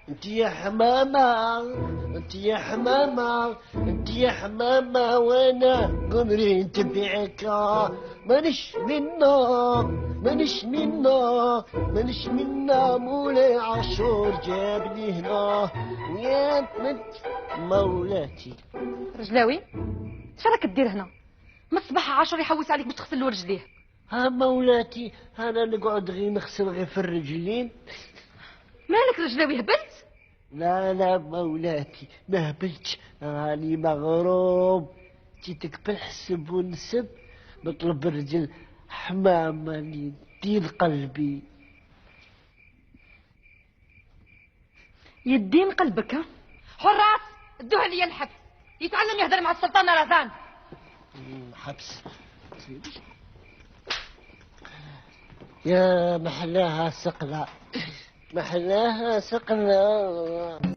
انت يا حمامة، انت يا حمامة، انت يا حمامة، وانا قمري نتبعك. مانيش منا، مانيش منا، مانيش منا، مولاي عاشور جابني هنا ويا بنت مولاتي. رجلاوي اش راك دير هنا؟ من الصباح عاشور يحوس عليك باش تغسل له رجليه. ها مولاتي، انا نقعد غير نغسل غير في الرجلين. مالك رجلاوي هبلت؟ لا لا مولاتي ما هبلتش، راني مغروم. جيتك بالحسب والنسب نطلب رجل حمامة اللي دين قلبي. يدين قلبك ها؟ حراس ادوه عليا الحبس يتعلم يهدر مع السلطان رزان. حبس يا محلاها سقلا، محلاها سقلا.